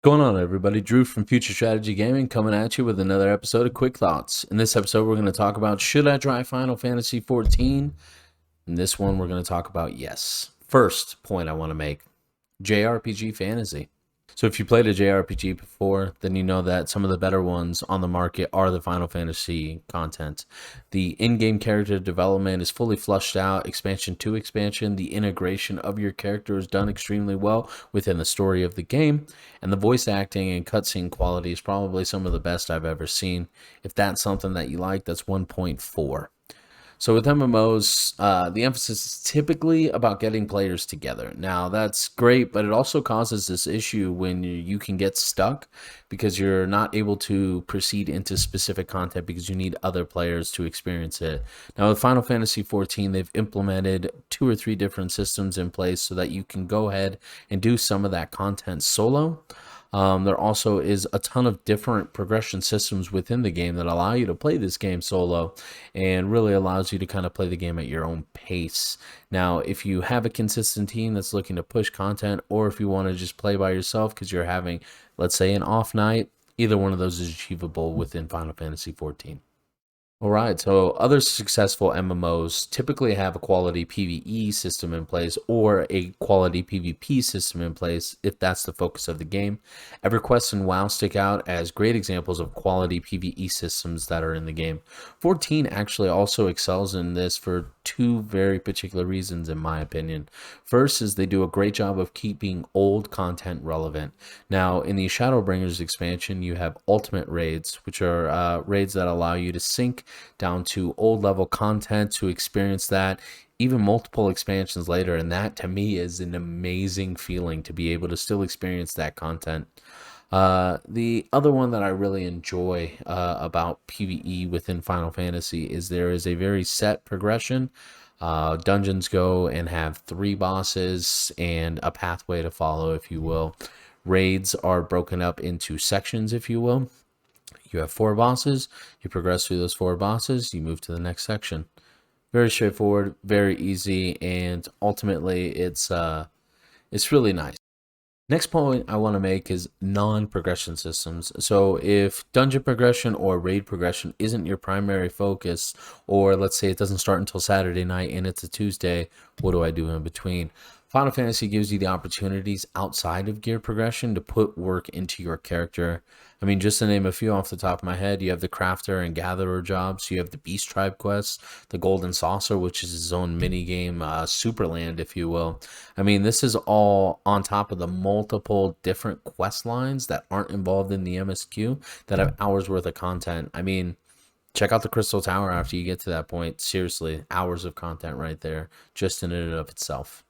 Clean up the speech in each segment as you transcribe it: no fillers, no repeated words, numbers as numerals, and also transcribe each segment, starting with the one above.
Going on, everybody? Drew from Future Strategy Gaming coming at you with another episode of Quick Thoughts. In this episode, we're going to talk about should I try Final Fantasy XIV? In this one, we're going to talk about yes. First point I want to make JRPG fantasy. So if you played a JRPG before, then you know that some of the better ones on the market are the Final Fantasy content. The in-game character development is fully flushed out, expansion to expansion. The integration of your character is done extremely well within the story of the game, and the voice acting and cutscene quality is probably some of the best I've ever seen. If that's something that you like, that's 1.4. So with MMOs, the emphasis is typically about getting players together. Now that's great, but it also causes this issue when you can get stuck because you're not able to proceed into specific content because you need other players to experience it. Now with Final Fantasy XIV, they've implemented 2 or 3 different systems in place so that you can go ahead and do some of that content solo. There also is a ton of different progression systems within the game that allow you to play this game solo and really allows you to kind of play the game at your own pace. Now, if you have a consistent team that's looking to push content, or if you want to just play by yourself because you're having, let's say, an off night, either one of those is achievable within Final Fantasy XIV. All right, so other successful MMOs typically have a quality PvE system in place or a quality PvP system in place if that's the focus of the game. EverQuest and WoW stick out as great examples of quality PvE systems that are in the game. 14 actually also excels in this for 2 very particular reasons, in my opinion. First is they do a great job of keeping old content relevant. Now, in the Shadowbringers expansion, you have ultimate raids, which are raids that allow you to sync down to old level content to experience that even multiple expansions later, and that to me is an amazing feeling to be able to still experience that content. The other one that I really enjoy about PvE within Final Fantasy is there is a very set progression. Dungeons go and have 3 bosses and a pathway to follow, if you will. Raids are broken up into sections, if you will. You have 4 bosses, you progress through those 4 bosses, you move to the next section. Very straightforward, very easy, and ultimately it's really nice. Next point I want to make is non-progression systems. So if dungeon progression or raid progression isn't your primary focus, or let's say it doesn't start until Saturday night and it's a Tuesday, what do I do in between? Final Fantasy gives you the opportunities outside of gear progression to put work into your character. I mean, just to name a few off the top of my head, you have the Crafter and Gatherer jobs, you have the Beast Tribe quests, the Golden Saucer, which is its own mini game, Superland, if you will. I mean, this is all on top of the multiple different quest lines that aren't involved in the MSQ that have hours worth of content. I mean, check out the Crystal Tower after you get to that point. Seriously, hours of content right there, just in and of itself.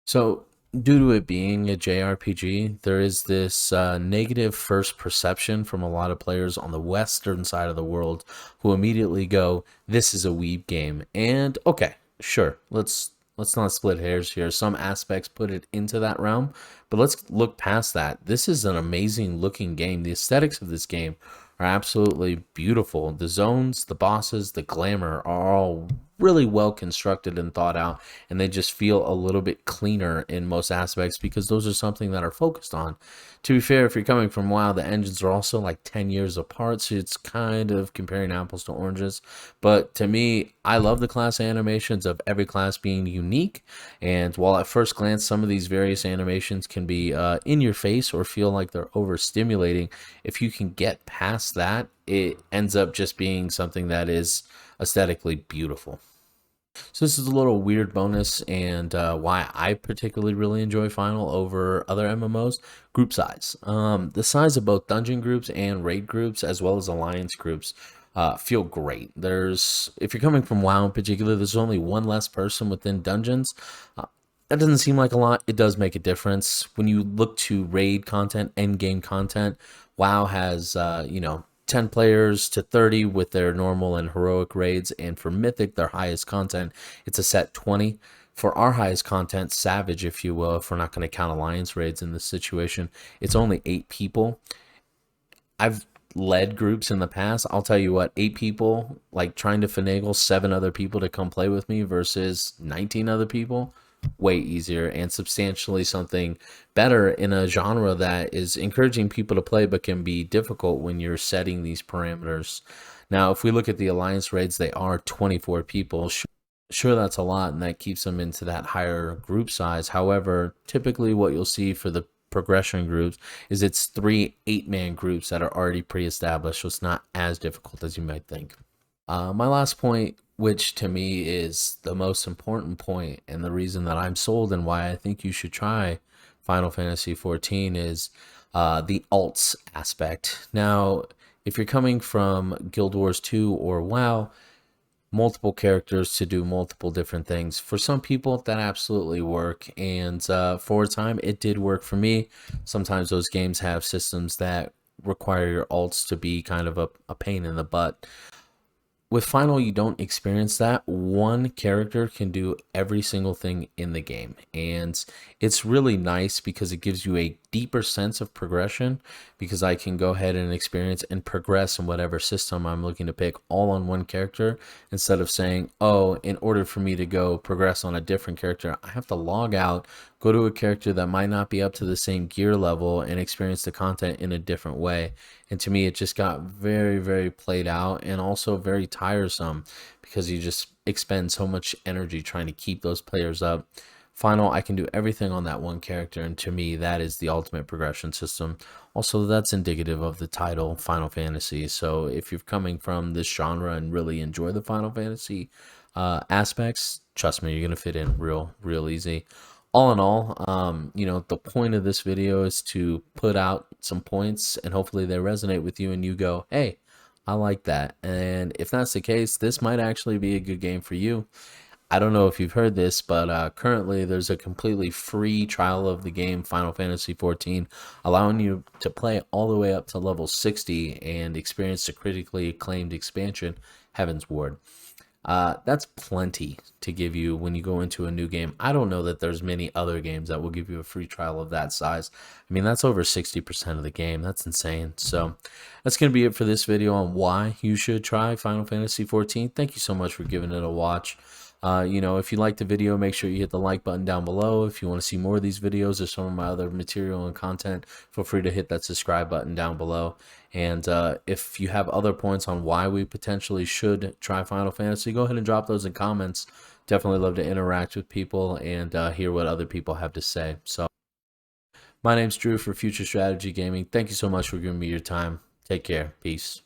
So, due to it being a JRPG, there is this negative first perception from a lot of players on the western side of the world who immediately go, "This is a weeb game." And okay, sure, let's not split hairs here. Some aspects put it into that realm, but let's look past that. This is an amazing looking game. The aesthetics of this game are absolutely beautiful. The zones, the bosses, the glamour are all really well constructed and thought out, and they just feel a little bit cleaner in most aspects because those are something that are focused on. To be fair, if you're coming from WoW, the engines are also like 10 years apart, so it's kind of comparing apples to oranges. But to me, I love the class animations of every class being unique, and while at first glance some of these various animations can be in your face or feel like they're overstimulating, if you can get past that, it ends up just being something that is aesthetically beautiful. So this is a little weird bonus, and why I particularly really enjoy Final over other MMOs. Group size. The size of both dungeon groups and raid groups, as well as alliance groups, feel great. If you're coming from WoW in particular, there's only one less person within dungeons. That doesn't seem like a lot. It does make a difference. When you look to raid content, end game content, WoW has, 10 players to 30 with their normal and heroic raids, and for Mythic, their highest content, it's a set 20. For our highest content, Savage, if you will, if we're not going to count alliance raids in this situation, it's only 8 people. I've led groups in the past. I'll tell you what, 8 people, like trying to finagle 7 other people to come play with me versus 19 other people. way easier and substantially something better in a genre that is encouraging people to play but can be difficult when you're setting these parameters. Now, if we look at the alliance raids, they are 24 people. Sure, that's a lot, and that keeps them into that higher group size. However, typically what you'll see for the progression groups is it's 3 8-man groups that are already pre-established, so it's not as difficult as you might think. My last point, which to me is the most important point and the reason that I'm sold and why I think you should try Final Fantasy XIV, is the alts aspect. Now, if you're coming from Guild Wars 2 or WoW, multiple characters to do multiple different things. For some people, that absolutely work, and for a time, it did work for me. Sometimes those games have systems that require your alts to be kind of a pain in the butt. With Final, you don't experience that. One character can do every single thing in the game, and it's really nice because it gives you a deeper sense of progression, because I can go ahead and experience and progress in whatever system I'm looking to pick all on one character, instead of saying, oh, in order for me to go progress on a different character, I have to log out, go to a character that might not be up to the same gear level, and experience the content in a different way. And to me, it just got very, very played out and also very tiresome, because you just expend so much energy trying to keep those players up. Final, I can do everything on that one character, and to me, that is the ultimate progression system. Also, that's indicative of the title, Final Fantasy. So if you're coming from this genre and really enjoy the Final Fantasy aspects, trust me, you're gonna fit in real easy. All in all, the point of this video is to put out some points, and hopefully they resonate with you and you go, hey, I like that. And if that's the case, this might actually be a good game for you. I don't know if you've heard this, but currently there's a completely free trial of the game Final Fantasy XIV, allowing you to play all the way up to level 60 and experience the critically acclaimed expansion, Heaven's Ward. That's plenty to give you when you go into a new game. I don't know that there's many other games that will give you a free trial of that size. I mean, that's over 60% of the game. That's insane. So that's going to be it for this video on why you should try Final Fantasy XIV. Thank you so much for giving it a watch. If you liked the video, make sure you hit the like button down below. If you want to see more of these videos or some of my other material and content, feel free to hit that subscribe button down below. And if you have other points on why we potentially should try Final Fantasy, go ahead and drop those in comments. Definitely love to interact with people and hear what other people have to say. So my name's Drew for Future Strategy Gaming. Thank you so much for giving me your time. Take care. Peace.